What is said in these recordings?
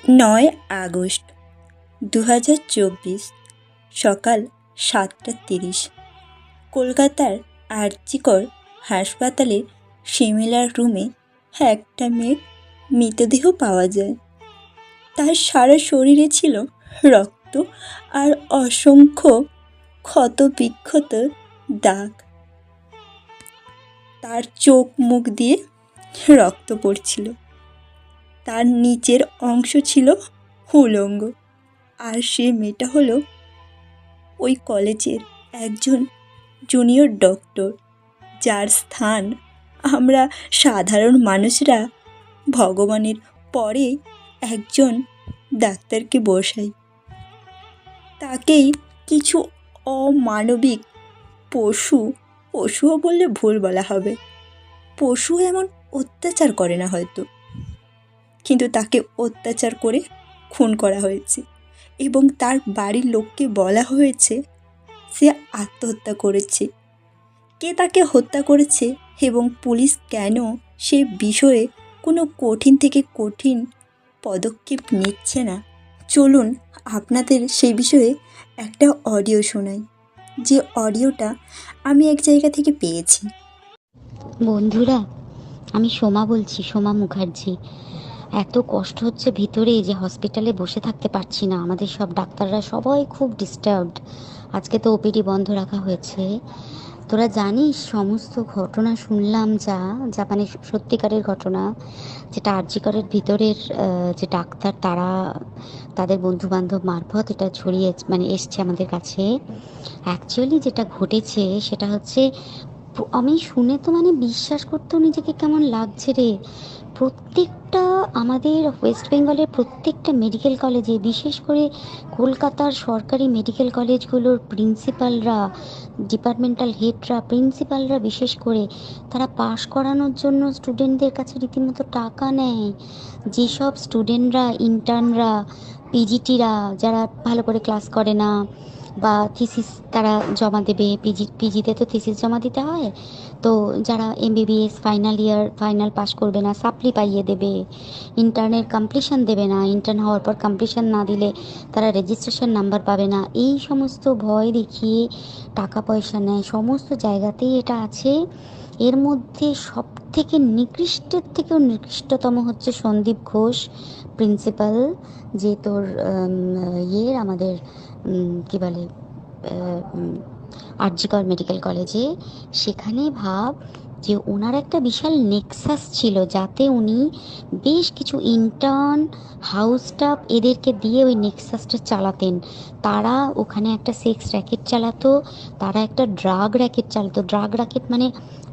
9 August 2024 সকাল 7:30 কলকাতার আরজিকর হাসপাতালের সিমিলার রুমে একটা মেয়ের মৃতদেহ পাওয়া যায়। তার সারা শরীরে ছিল রক্ত আর অসংখ্য ক্ষতবিক্ষত দাগ। তার চোখ মুখ দিয়ে রক্ত পড়ছিল। তার নিচের অংশ ছিল উলঙ্গ। আর সে মেয়েটা হলো ওই কলেজের একজন জুনিয়র ডক্টর, যার স্থান আমরা সাধারণ মানুষরা ভগবানের পরে একজন ডাক্তারকে বসাই। তাকেই কিছু অমানবিক পশুও বললে ভুল বলা হবে, পশু এমন অত্যাচার করে না হয়তো, কিন্তু তাকে অত্যাচার করে খুন করা হয়েছে এবং তার বাড়ির লোককে বলা হয়েছে সে আত্মহত্যা করেছে। কে তাকে হত্যা করেছে এবং পুলিশ কেন সে বিষয়ে কোনো কঠিন থেকে কঠিন পদক্ষেপ নিচ্ছে না, চলুন আপনাদের সেই বিষয়ে একটা অডিও শোনাই, যে অডিওটা আমি এক জায়গা থেকে পেয়েছি। বন্ধুরা, আমি সোমা বলছি, সোমা মুখার্জি। এত কষ্ট হচ্ছে ভিতরে যে হসপিটালে বসে থাকতে পারছি না। আমাদের সব ডাক্তাররা সবাই খুব ডিস্টার্বড। আজকে তো ওপিডি বন্ধ রাখা হয়েছে। তোরা জানিস সমস্ত ঘটনা শুনলাম, যা মানে সত্যিকারের ঘটনা, যেটা আরজিকরের ভিতরের যে ডাক্তার তারা তাদের বন্ধু বান্ধব মারফত এটা ছড়িয়ে মানে এসছে আমাদের কাছে। অ্যাকচুয়ালি যেটা ঘটেছে সেটা হচ্ছে, আমি শুনে তো মানে বিশ্বাস করতেও নিজেকে কেমন লাগছে রে। প্রত্যেকটা আমাদের ওয়েস্ট বেঙ্গলের প্রত্যেকটা মেডিকেল কলেজে, বিশেষ করে কলকাতার সরকারি মেডিকেল কলেজগুলোর প্রিন্সিপালরা, ডিপার্টমেন্টাল হেডরা, প্রিন্সিপালরা বিশেষ করে, তারা পাশ করানোর জন্য স্টুডেন্টদের কাছে রীতিমতো টাকা নেয়। যেসব স্টুডেন্টরা, ইন্টার্নরা, পিজিটিরা যারা ভালো করে ক্লাস করে না বা থিসিস তারা জমা দেবে, পিজিতে তো থিসিস জমা দিতে হয়, তো যারা এমবিবিএস ফাইনাল পাস করবে না, সাপ্লি পাইয়ে দেবে, ইন্টার্নের কমপ্লিশন দেবে না, ইন্টার্ন হওয়ার পর কমপ্লিশন না দিলে তারা রেজিস্ট্রেশন নাম্বার পাবে না, এই সমস্ত ভয় দেখিয়ে টাকা পয়সা নেয়। সমস্ত জায়গাতেই এটা আছে। এর মধ্যে সব থেকে নিকৃষ্টের থেকেও নিকৃষ্টতম হচ্ছে সন্দীপ ঘোষ, প্রিন্সিপাল, যে তোর আমাদের কি বলে আরজিকর মেডিকেল কলেজে। সেখানে ভাব যে ওনার একটা বিশাল নেক্সাস ছিল, যাতে উনি বেশ কিছু ইন্টার্ন, হাউস স্টাফ এদেরকে দিয়ে ওই নেক্সাসটা চালাতেন। তারা ওখানে একটা সেক্স র্যাকেট চালাতো, তারা একটা ড্রাগ র্যাকেট চালাতো। ড্রাগ র্যাকেট মানে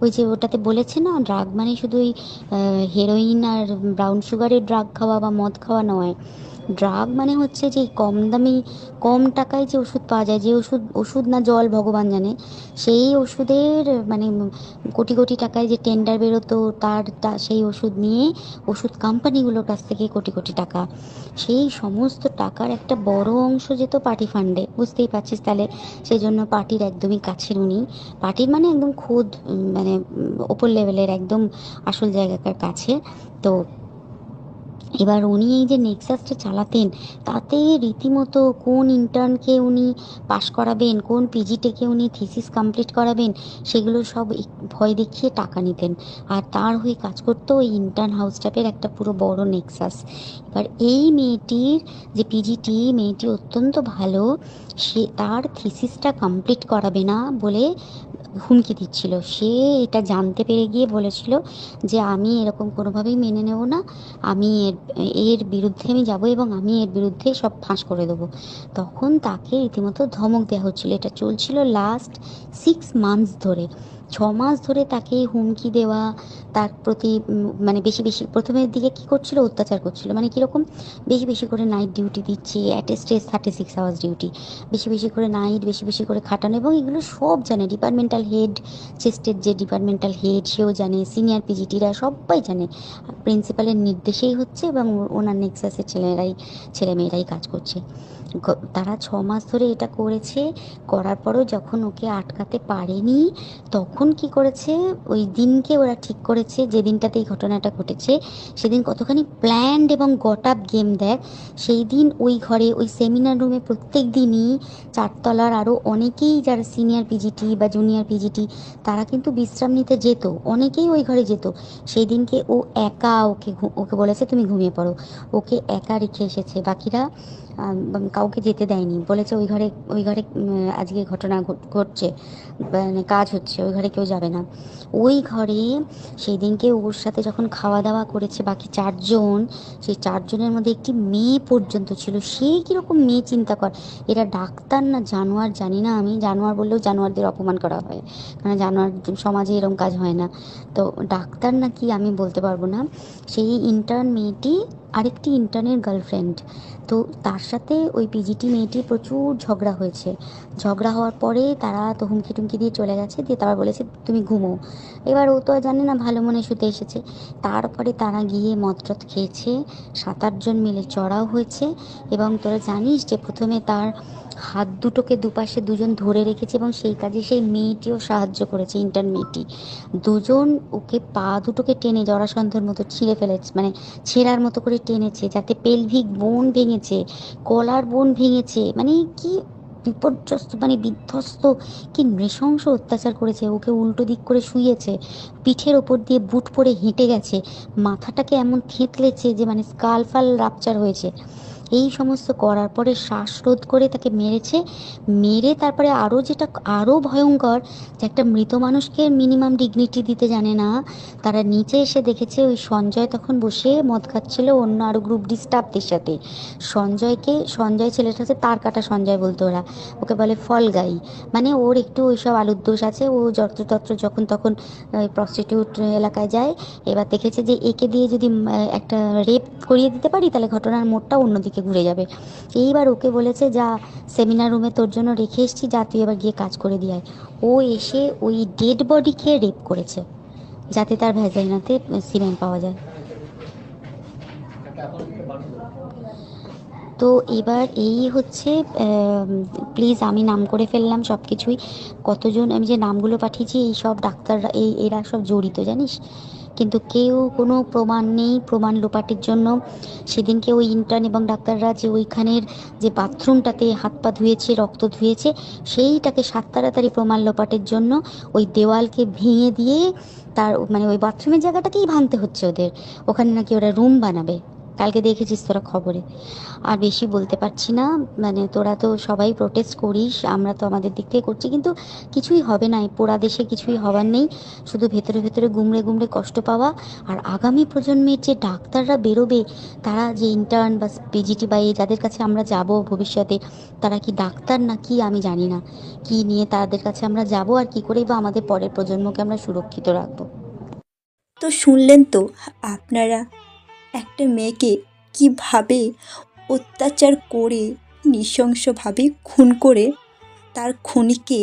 ওই যে ওটাতে বলেছে না, ড্রাগ মানে শুধু ওই হেরোইন আর ব্রাউন সুগারের ড্রাগ খাওয়া বা মদ খাওয়া নয়। ড্রাগ মানে হচ্ছে যে কম দামি, কম টাকায় যে ওষুধ পাওয়া যায়, যে ওষুধ না জল ভগবান জানে, সেই ওষুধের মানে কোটি কোটি টাকায় যে টেন্ডার বেরোতো, সেই ওষুধ নিয়ে ওষুধ কোম্পানিগুলোর কাছ থেকে কোটি কোটি টাকা, সেই সমস্ত টাকার একটা বড় অংশ যেত পার্টি ফান্ডে। বুঝতেই পারছিস তাহলে। সেই জন্য পার্টির একদমই কাছের উনি, পার্টির মানে একদম খোদ মানে ওপর লেভেলের, একদম আসল জায়গাকার কাছে। তো এবার উনি এই যে নেক্সাসটা চালাতেন, তাতে রীতিমতো কোন ইন্টার্নকে উনি পাশ করাবেন, কোন পিজিটেকে উনি থিসিস কমপ্লিট করাবেন, সেগুলো সব ভয় দেখিয়ে টাকা নিতেন। আর তার হয়ে কাজ করতো ওই ইন্টার্ন হাউস স্টাফের একটা পুরো বড় নেক্সাস। এবার এই মেয়েটির যে পিজিটি, মেয়েটি অত্যন্ত ভালো, সে তার থিসিসটা কমপ্লিট করাবে না বলে হুমকি দিচ্ছিল। সে এটা জানতে পেরে গিয়ে বলেছিল যে আমি এরকম কোনোভাবেই মেনে নেব না, আমি এর বিরুদ্ধে আমি যাব এবং আমি এর বিরুদ্ধে সব ফাঁস করে দেবো। তখন তাকে রীতিমতো ধমক দেওয়া হচ্ছিল। এটা চলছিল লাস্ট 6 মান্থস ধরে। 6 মাস ধরে তাকে হুমকি দেওয়া, তার প্রতি মানে বেশি বেশি প্রথমের দিকে কি করছিল, অত্যাচার করছিল। মানে কীরকম, বেশি বেশি করে নাইট ডিউটি দিচ্ছে, at a stress 36 hours duty, বেশি বেশি করে নাইট, বেশি বেশি করে খাটানো। এবং এগুলো সব জানে ডিপার্টমেন্টাল হেড, চেস্টের যে ডিপার্টমেন্টাল হেড সেও জানে, সিনিয়র পিজিটিরা সবাই জানে। প্রিন্সিপালের নির্দেশেই হচ্ছে এবং ওনার নেক্সাসের ছেলেমেয়েরাই কাজ করছে। তারা 6 মাস ধরে এটা করেছে। করার পরও যখন ওকে আটকাতে পারেনি, তখন তখন কি করেছে, ওই দিনকে ওরা ঠিক করেছে যে দিনটাতে এই ঘটনাটা ঘটেছে, সেদিন কতখানি প্ল্যান্ড এবং গট আপ গেম দেয়। সেই দিন ওই ঘরে ওই সেমিনার রুমে প্রত্যেক দিনই চারতলার আরও অনেকেই যারা সিনিয়র পিজিটি বা জুনিয়র পিজিটি তারা কিন্তু বিশ্রাম নিতে যেত, অনেকেই ওই ঘরে যেত। সেই দিনকে ও একা, ওকে বলেছে তুমি ঘুমিয়ে পড়ো, ওকে একা রেখে এসেছে, বাকিরা কাউকে যেতে দেয়নি, বলেছে ওই ঘরে আজকে ঘটনা ঘটছে, মানে কাজ হচ্ছে, ওই ঘরে কেউ যাবে না। ওই ঘরে সেই দিনকে ওর সাথে যখন খাওয়া দাওয়া করেছে বাকি চারজন, সেই চারজনের মধ্যে একটি মেয়ে পর্যন্ত ছিল। সে কীরকম মেয়ে চিন্তা কর, এরা ডাক্তার না জানোয়ার জানি না, আমি জানোয়ার বললেও জানোয়ারদের অপমান করা হয়, কারণ জানোয়ার সমাজে এরকম কাজ হয় না, তো ডাক্তার না কি আমি বলতে পারবো না। সেই ইন্টার্ন মেয়েটি আরেকটি ইন্টার্নের গার্লফ্রেন্ড, তো তার সাথে ওই পিজিটি মেয়েটি প্রচুর ঝগড়া হয়েছে। ঝগড়া হওয়ার পরে তারা তো হুমকি টুমকি দিয়ে চলে গেছে, দিয়ে তারা বলেছে তুমি ঘুমো। এবার ও তো আর জানে না, ভালো মনে শুতে এসেছে। তারপরে তারা গিয়ে মদটদ খেয়েছে, 7-8 জন মিলে চড়াও হয়েছে। এবং তোরা জানিস যে প্রথমে তার হাত দুটোকে দুপাশে দুজন ধরে রেখেছে, এবং সেই কাজে সেই মেয়েটিও সাহায্য করেছে, ইন্টার্ন মেয়েটি। দুজন ওকে পা দুটোকে টেনে জরাসন্ধর মতো ছিঁড়ে ফেলেছে, মানে ছেঁড়ার মতো করে টেনেছে, যাতে পেলভিক বোন ভেঙেছে, গলার বোন ভেঙেছে, মানে কি বিপর্যস্ত, মানে বিধ্বস্ত, কি নৃশংস অত্যাচার করেছে। ওকে উল্টো দিক করে শুইয়েছে, পিঠের ওপর দিয়ে বুট পরে হেঁটে গেছে, মাথাটাকে এমন থেঁতলেছে যে মানে স্কাল ফাল রাপচার হয়েছে। এই সমস্ত করার পরে শ্বাসরোধ করে তাকে মেরেছে। মেরে তারপরে আরও যেটা আরও ভয়ঙ্কর, যে একটা মৃত মানুষকে মিনিমাম ডিগনিটি দিতে জানে না, তারা নিচে এসে দেখেছে ওই সঞ্জয় তখন বসে মদ খাচ্ছিল অন্য আরও গ্রুপ ডি স্টাফদের সাথে। সঞ্জয় ছেলেটা হচ্ছে তার কাটা সঞ্জয় বলতো ওরা, ওকে বলে ফল গাই, মানে ওর একটু ওইসব আলুর দোষ আছে, ও যত্রতত্র যখন তখন প্রস্টিটিউট এলাকায় যায়। এবার দেখেছে যে একে দিয়ে যদি একটা রেপ করিয়ে দিতে পারি তাহলে ঘটনার মোড়টা অন্যদিকে ঘুরে যাবে। এইবার ওকে বলেছে যা, সেমিনার রুমে তোর জন্য রেখে এসেছি, যা তুই এবার গিয়ে কাজ করে দিয়ে আয়। ও এসে ওই ডেড বডিকে রেপ করেছে, যাতে তার ভ্যাজাইনাতে সিমেন্ট পাওয়া যায়। তো এবার এই হচ্ছে, প্লিজ আমি নাম করে ফেললাম সব কিছুই, কতজন আমি যে নামগুলো পাঠিয়েছি এই সব ডাক্তাররা, এরা সব জড়িত জানিস, কিন্তু কেউ কোনো প্রমাণ নেই। প্রমাণ লোপাটের জন্য সেদিনকে ওই ইন্টার্ন এবং ডাক্তাররা যে ওইখানের যে বাথরুমটাতে হাত পা ধুয়েছে, রক্ত ধুয়েছে, সেইটাকে তাড়াতাড়ি প্রমাণ লোপাটের জন্য ওই দেওয়ালকে ভেঙে দিয়ে তার মানে ওই বাথরুমের জায়গাটাকেই ভাঙতে হচ্ছে ওদের, ওখানে নাকি ওরা রুম বানাবে। কালকে দেখেছিস তোরা খবরে। আর বেশি বলতে পারছি না, মানে তোরা তো সবাই প্রোটেস্ট করিস, আমরা তো আমাদের দিক থেকে করছি, কিন্তু কিছুই হবে না, এই পোড়া দেশে কিছুই হবার নেই, শুধু ভেতরে ভেতরে গুমড়ে গুমড়ে কষ্ট পাওয়া। আর আগামী প্রজন্মের যে ডাক্তাররা বেরোবে, তারা যে ইন্টার্ন বা পিজিটি বা যাদের কাছে আমরা যাব ভবিষ্যতে, তারা কি ডাক্তার না কি আমি জানি না, কি নিয়ে তাদের কাছে আমরা যাব, আর কি করেই বা আমাদের পরের প্রজন্মকে আমরা সুরক্ষিত রাখবো। তো শুনলেন তো আপনারা, একটা মেয়েকে কিভাবে অত্যাচার করে, নৃশংসভাবে খুন করে, তার খুনিকে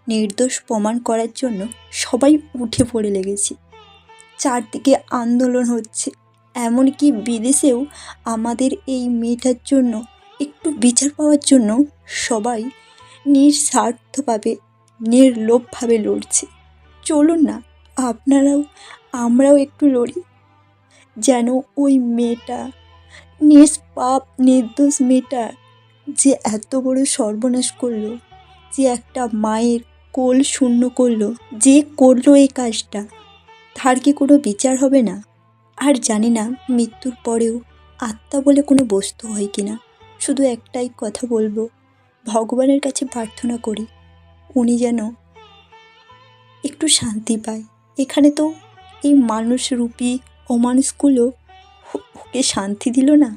নির্দোষ প্রমাণ করার জন্য সবাই উঠে পড়ে লেগেছে। চারদিকে আন্দোলন হচ্ছে, এমনকি বিদেশেও আমাদের এই মেয়েটার জন্য একটু বিচার পাওয়ার জন্য সবাই নিঃস্বার্থভাবে, নির্লোভভাবে লড়ছে। চলুন না আপনারাও, আমরাও একটু লড়ি, যেন ওই মেয়েটা, নিষ্পাপ নির্দোষ মেয়েটা যে এত বড় সর্বনাশ করলো, যে একটা মায়ের কোল শূন্য করলো, যে করলো এই কাজটা, তার কি কোনো বিচার হবে না? আর জানি না মৃত্যুর পরেও আত্মা বলে কোনো বস্তু হয় কি না। শুধু একটাই কথা বলবো, ভগবানের কাছে প্রার্থনা করি উনি যেন একটু শান্তি পায়। এখানে তো এই মানুষরূপী অমানুষগুলো ওকে শান্তি দিল না।